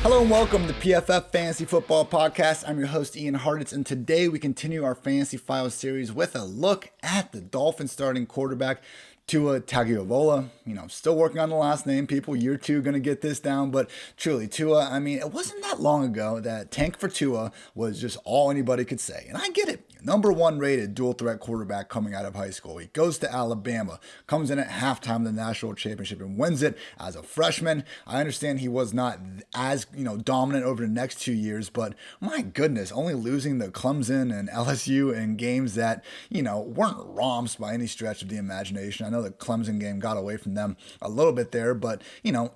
Hello and welcome to PFF Fantasy Football Podcast. I'm your host, Ian Hartitz, and today we continue our Fantasy Files series with a look at the Dolphins starting quarterback, Tua Tagovioloa. Still working on the last name, people. Year two, going to get this down. But truly, Tua, it wasn't that long ago that tank for Tua was just all anybody could say. And I get it. Number one rated dual threat quarterback coming out of high school. He goes to Alabama, comes in at halftime of the national championship and wins it as a freshman. I understand he was not as, dominant over the next 2 years, but my goodness, only losing to Clemson and LSU in games that, weren't romps by any stretch of the imagination. I know the Clemson game got away from them a little bit there, but,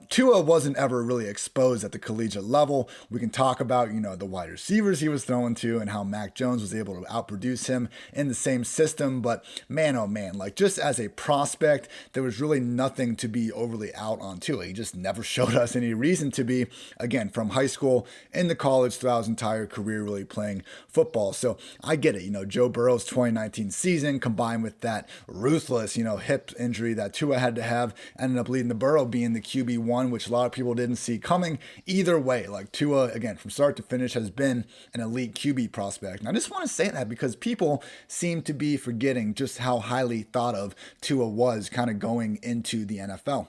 Tua wasn't ever really exposed at the collegiate level. We can talk about, the wide receivers he was throwing to and how Mac Jones was able to outproduce him in the same system. But man, oh man, just as a prospect, there was really nothing to be overly out on Tua. He just never showed us any reason to be, again, from high school into college throughout his entire career really playing football. So I get it. Joe Burrow's 2019 season combined with that ruthless, hip injury that Tua had to have ended up leading to Burrow being the QB1, which a lot of people didn't see coming. Either way, Tua, again, from start to finish has been an elite QB prospect. And I just want to say that because people seem to be forgetting just how highly thought of Tua was kind of going into the NFL.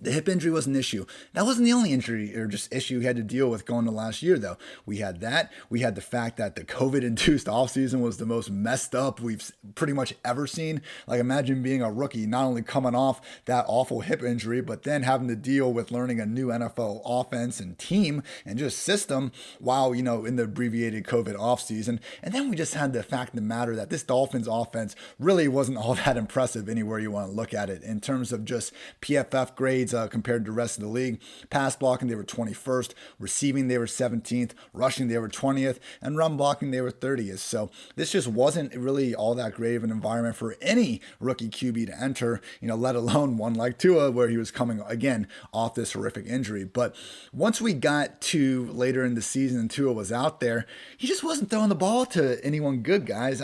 The hip injury was an issue. That wasn't the only injury or just issue he had to deal with going to last year, though. We had that. We had the fact that the COVID-induced offseason was the most messed up we've pretty much ever seen. Imagine being a rookie, not only coming off that awful hip injury, but then having to deal with learning a new NFL offense and team and just system while, in the abbreviated COVID offseason. And then we just had the fact of the matter that this Dolphins offense really wasn't all that impressive anywhere you want to look at it in terms of just PFF grades. Compared to the rest of the league. Pass blocking, they were 21st. Receiving, they were 17th. Rushing, they were 20th. And run blocking, they were 30th. So this just wasn't really all that great of an environment for any rookie QB to enter, let alone one like Tua, where he was coming, again, off this horrific injury. But once we got to later in the season and Tua was out there, he just wasn't throwing the ball to anyone good, guys.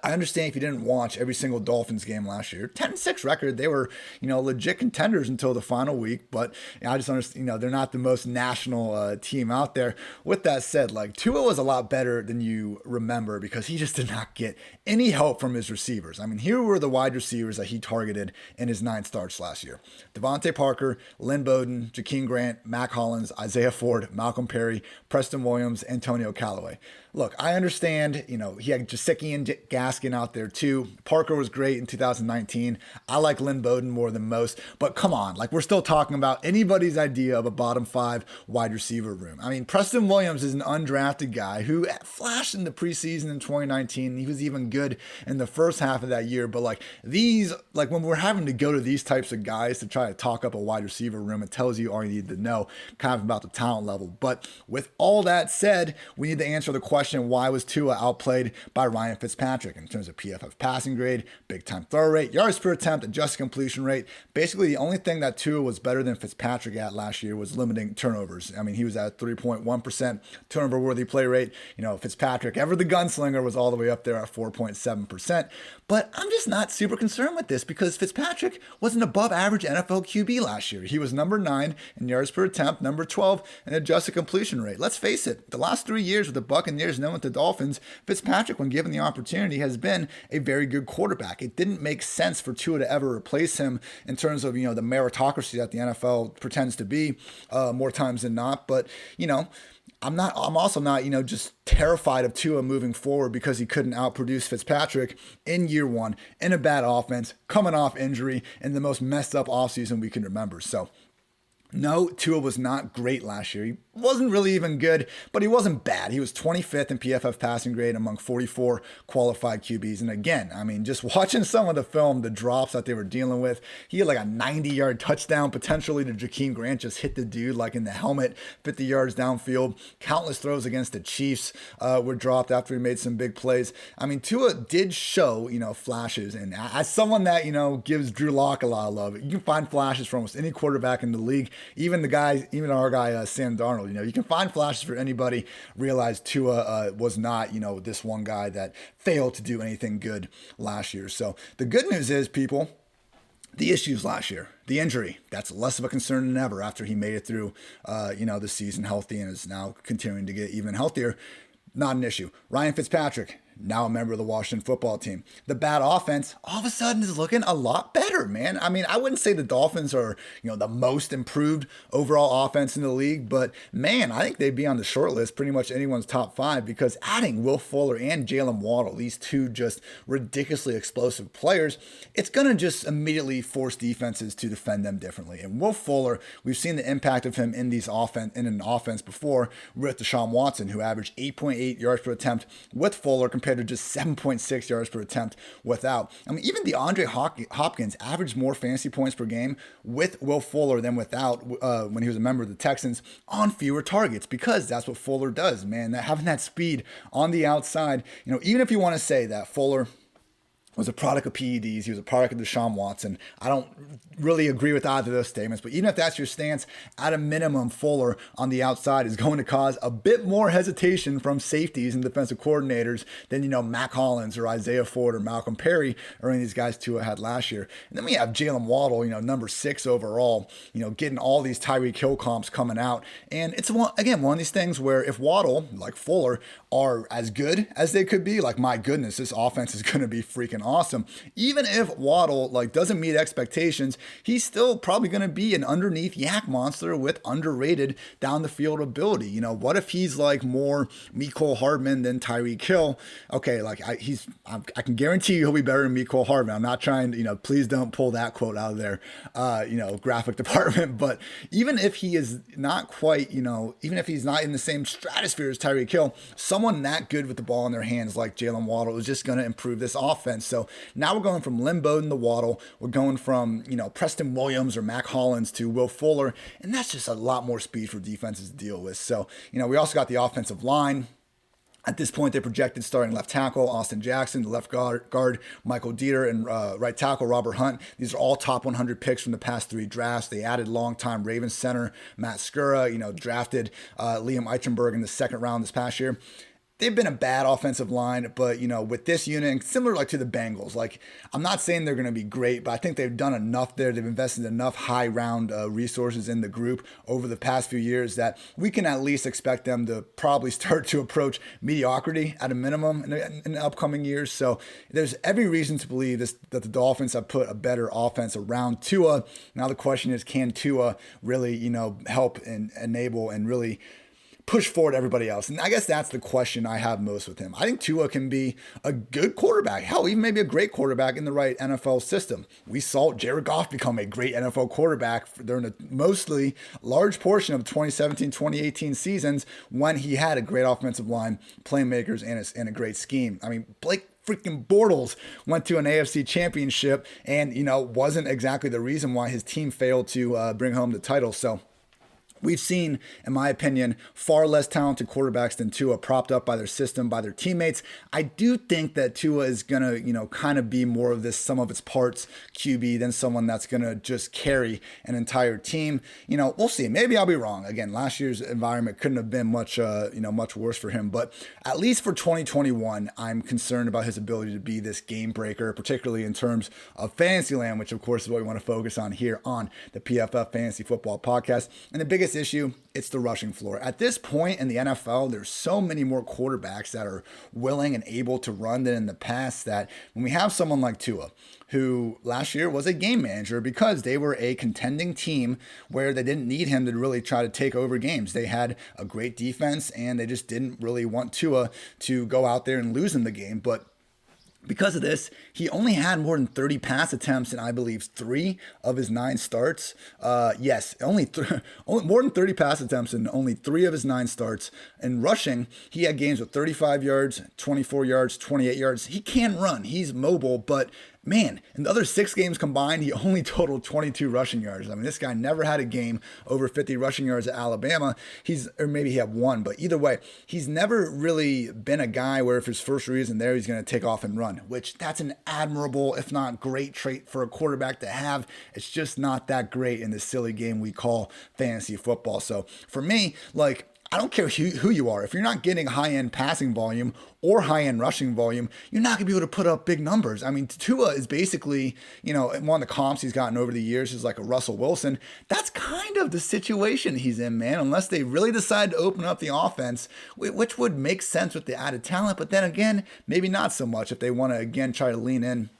I understand if you didn't watch every single Dolphins game last year, 10-6 record, they were, legit contenders until the final week. But I just understand, they're not the most national team out there. With that said, Tua was a lot better than you remember because he just did not get any help from his receivers. Here were the wide receivers that he targeted in his 9 starts last year. Devontae Parker, Lynn Bowden, Jakeem Grant, Mac Hollins, Isaiah Ford, Malcolm Perry, Preston Williams, Antonio Callaway. Look, I understand, he had Gesicki and Gaskin out there too. Parker was great in 2019. I like Lynn Bowden more than most, but come on, we're still talking about anybody's idea of a bottom 5 wide receiver room. Preston Williams is an undrafted guy who flashed in the preseason in 2019. He was even good in the first half of that year, but when we're having to go to these types of guys to try to talk up a wide receiver room, it tells you all you need to know kind of about the talent level. But with all that said, we need to answer the question, why was Tua outplayed by Ryan Fitzpatrick in terms of PFF passing grade, big time throw rate, yards per attempt, adjusted completion rate. Basically, the only thing that Tua was better than Fitzpatrick at last year was limiting turnovers. He was at 3.1% turnover worthy play rate. Fitzpatrick, ever the gunslinger, was all the way up there at 4.7%. But I'm just not super concerned with this because Fitzpatrick was an above average NFL QB last year. He was number 9 in yards per attempt, number 12 in adjusted completion rate. Let's face it, the last 3 years with the Buccaneers and then with the Dolphins, Fitzpatrick, when given the opportunity, has been a very good quarterback. It didn't make sense for Tua to ever replace him in terms of, the meritocracy that the NFL pretends to be more times than not. But, I'm also not, just terrified of Tua moving forward because he couldn't outproduce Fitzpatrick in year one in a bad offense, coming off injury in the most messed up offseason we can remember. So no, Tua was not great last year. He wasn't really even good, but he wasn't bad. He was 25th in PFF passing grade among 44 qualified QBs. And again, just watching some of the film, the drops that they were dealing with, he had a 90-yard touchdown potentially to Jakeem Grant, just hit the dude in the helmet, 50 yards downfield. Countless throws against the Chiefs were dropped after he made some big plays. Tua did show, flashes. And as someone that, gives Drew Lock a lot of love, you can find flashes from almost any quarterback in the league. Even our guy, Sam Darnold, you can find flashes for anybody. Realize Tua was not, this one guy that failed to do anything good last year. So the good news is, people, The issues last year, the injury, that's less of a concern than ever after he made it through, the season healthy and is now continuing to get even healthier. Not an issue. Ryan Fitzpatrick, now a member of the Washington football team. The bad offense all of a sudden is looking a lot better, man. I mean, I wouldn't say the Dolphins are, the most improved overall offense in the league, but man, I think they'd be on the short list, pretty much anyone's top 5, because adding Will Fuller and Jalen Waddle, these two just ridiculously explosive players, it's going to just immediately force defenses to defend them differently. And Will Fuller, we've seen the impact of him in an offense before with Deshaun Watson, who averaged 8.8 yards per attempt with Fuller compared to just 7.6 yards per attempt without. I mean, even DeAndre Hopkins averaged more fantasy points per game with Will Fuller than without when he was a member of the Texans on fewer targets, because that's what Fuller does, man. Having that speed on the outside, even if you want to say that Fuller was a product of PEDs, he was a product of Deshaun Watson. I don't really agree with either of those statements, but even if that's your stance, at a minimum, Fuller on the outside is going to cause a bit more hesitation from safeties and defensive coordinators than, Mac Hollins or Isaiah Ford or Malcolm Perry or any of these guys Tua had last year. And then we have Jalen Waddle, number 6 overall, getting all these Tyreek Hill comps coming out. And it's, one of these things where if Waddle, like Fuller, are as good as they could be, like, my goodness, this offense is going to be freaking awesome. Even if Waddle doesn't meet expectations, he's still probably going to be an underneath yak monster with underrated down the field ability. What if he's more Mecole Hardman than Tyreek Hill? Okay, I can guarantee you he'll be better than Mecole Hardman. I'm not trying to, please don't pull that quote out of their graphic department. But even if he is not quite, even if he's not in the same stratosphere as Tyreek Hill, someone that good with the ball in their hands like Jalen Waddle is just going to improve this offense. So now we're going from Lynn Bowden to Waddle. We're going from, Preston Williams or Mac Hollins to Will Fuller. And that's just a lot more speed for defenses to deal with. So, we also got the offensive line. At this point, they projected starting left tackle Austin Jackson, the left guard Michael Dieter, and right tackle Robert Hunt. These are all top 100 picks from the past 3 drafts. They added longtime Ravens center Matt Skura, drafted Liam Eichenberg in the 2nd round this past year. They've been a bad offensive line, but, with this unit, similar to the Bengals, I'm not saying they're going to be great, but I think they've done enough there. They've invested enough high round resources in the group over the past few years that we can at least expect them to probably start to approach mediocrity at a minimum in the upcoming years. So there's every reason to believe that the Dolphins have put a better offense around Tua. Now the question is, can Tua really, help and enable and really push forward everybody else? And I guess that's the question I have most with him. I think Tua can be a good quarterback, hell, even maybe a great quarterback in the right NFL system. We saw Jared Goff become a great NFL quarterback during a mostly large portion of the 2017-2018 seasons when he had a great offensive line, playmakers, and a great scheme. I mean, Blake freaking Bortles went to an AFC championship and, wasn't exactly the reason why his team failed to bring home the title. So we've seen, in my opinion, far less talented quarterbacks than Tua propped up by their system, by their teammates. I do think that Tua is going to, kind of be more of this sum of its parts QB than someone that's going to just carry an entire team. We'll see. Maybe I'll be wrong. Again, last year's environment couldn't have been much worse for him. But at least for 2021, I'm concerned about his ability to be this game breaker, particularly in terms of Fantasyland, which of course is what we want to focus on here on the PFF Fantasy Football Podcast. And the biggest issue, it's the rushing floor. At this point in the NFL, there's so many more quarterbacks that are willing and able to run than in the past, that when we have someone like Tua, who last year was a game manager because they were a contending team where they didn't need him to really try to take over games. They had a great defense and they just didn't really want Tua to go out there and lose in the game. But because of this, he only had more than 30 pass attempts in, I believe, 3 of his 9 starts. Only more than 30 pass attempts in only 3 of his 9 starts. In rushing, he had games with 35 yards, 24 yards, 28 yards. He can run. He's mobile, but man, in the other 6 games combined, he only totaled 22 rushing yards. I mean, this guy never had a game over 50 rushing yards at Alabama. Or maybe he had 1, but either way, he's never really been a guy where if his first reason there, he's going to take off and run, which that's an admirable, if not great trait for a quarterback to have. It's just not that great in this silly game we call fantasy football. So for me, I don't care who you are. If you're not getting high-end passing volume or high-end rushing volume, you're not going to be able to put up big numbers. I mean, Tua is basically, one of the comps he's gotten over the years is like a Russell Wilson. That's kind of the situation he's in, man, unless they really decide to open up the offense, which would make sense with the added talent. But then again, maybe not so much if they want to, again, try to lean in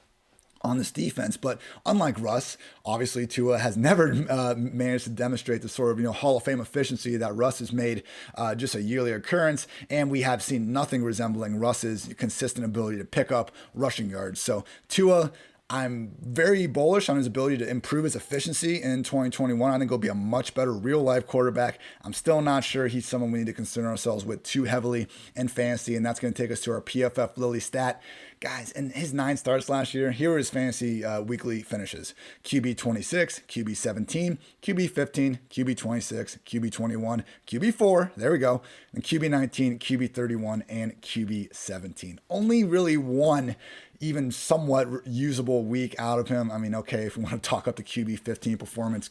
on this defense. But unlike Russ, obviously Tua has never managed to demonstrate the sort of Hall of Fame efficiency that Russ has made just a yearly occurrence, and we have seen nothing resembling Russ's consistent ability to pick up rushing yards. So Tua, I'm very bullish on his ability to improve his efficiency in 2021. I think he'll be a much better real-life quarterback. I'm still not sure he's someone we need to concern ourselves with too heavily in fantasy, and that's going to take us to our PFF Lily stat. Guys, in his 9 starts last year, here are his fantasy weekly finishes. QB 26, QB 17, QB 15, QB 26, QB 21, QB 4, there we go, and QB 19, QB 31, and QB 17. Only really one even somewhat usable week out of him. I mean, okay, if we want to talk up the QB 15 performance,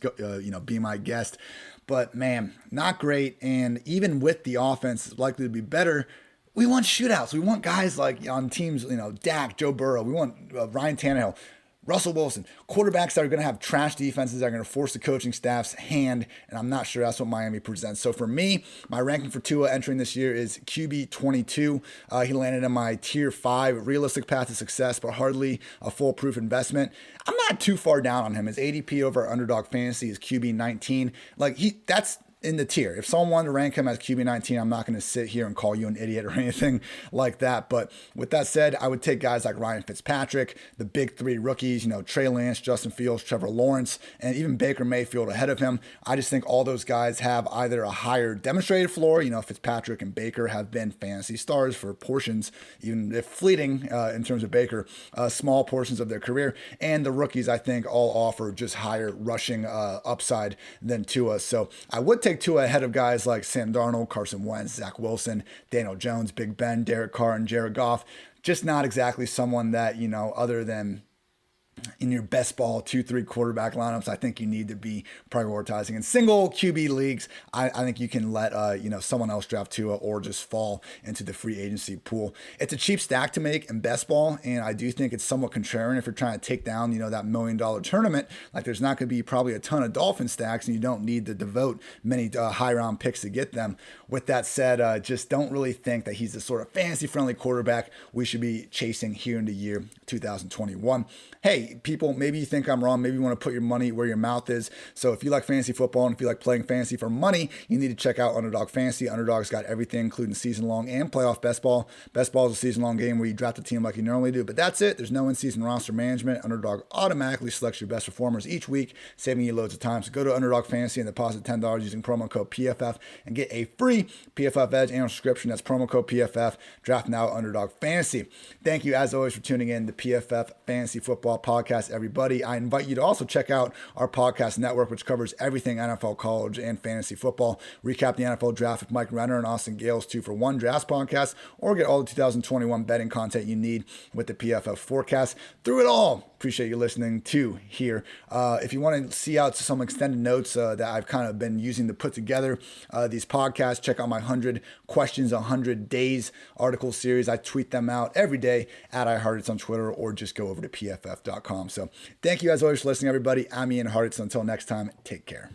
be my guest. But man, not great. And even with the offense likely to be better, we want shootouts. We want guys like on teams, Dak, Joe Burrow. We want Ryan Tannehill, Russell Wilson, quarterbacks that are going to have trash defenses that are going to force the coaching staff's hand, and I'm not sure that's what Miami presents. So for me, my ranking for Tua entering this year is QB 22. He landed in my tier 5, realistic path to success, but hardly a foolproof investment. I'm not too far down on him. His ADP over Underdog Fantasy is QB 19. That's in the tier. If someone wanted to rank him as QB 19, I'm not going to sit here and call you an idiot or anything like that. But with that said, I would take guys like Ryan Fitzpatrick, the big 3 rookies, Trey Lance, Justin Fields, Trevor Lawrence, and even Baker Mayfield ahead of him. I just think all those guys have either a higher demonstrated floor. Fitzpatrick and Baker have been fantasy stars for portions, even if fleeting in terms of Baker, small portions of their career. And the rookies, I think, all offer just higher rushing upside than Tua. So I would take Tua ahead of guys like Sam Darnold, Carson Wentz, Zach Wilson, Daniel Jones, Big Ben, Derek Carr, and Jared Goff. Just not exactly someone that, other than in your best ball 2-3 quarterback lineups, I think you need to be prioritizing. In single QB leagues, I think you can let someone else draft Tua or just fall into the free agency pool. It's a cheap stack to make in best ball, and I do think it's somewhat contrarian if you're trying to take down that $1 million tournament. Like, there's not going to be probably a ton of Dolphin stacks, and you don't need to devote many high round picks to get them. With that said, just don't really think that he's the sort of fantasy friendly quarterback we should be chasing here in the year 2021. Hey, people, maybe you think I'm wrong. Maybe you want to put your money where your mouth is. So if you like fantasy football and if you like playing fantasy for money, you need to check out Underdog Fantasy. Underdog's got everything, including season-long and playoff best ball. Best ball is a season-long game where you draft a team like you normally do, but that's it. There's no in-season roster management. Underdog automatically selects your best performers each week, saving you loads of time. So go to Underdog Fantasy and deposit $10 using promo code PFF and get a free PFF Edge annual subscription. That's promo code PFF. Draft now at Underdog Fantasy. Thank you, as always, for tuning in to PFF Fantasy Football Podcast, everybody. I invite you to also check out our podcast network, which covers everything NFL, college, and fantasy football. Recap the NFL draft with Mike Renner and Austin Gales 2-for-1 Drafts podcast, or get all the 2021 betting content you need with the PFF forecast. Through it all, appreciate you listening to here. If you want to see out some extended notes that I've kind of been using to put together these podcasts, check out my 100 Questions, 100 Days article series. I tweet them out every day at iHartitz on Twitter, or just go over to pff.com. So thank you as always for listening, everybody. I'm Ian Hartitz. Until next time, take care.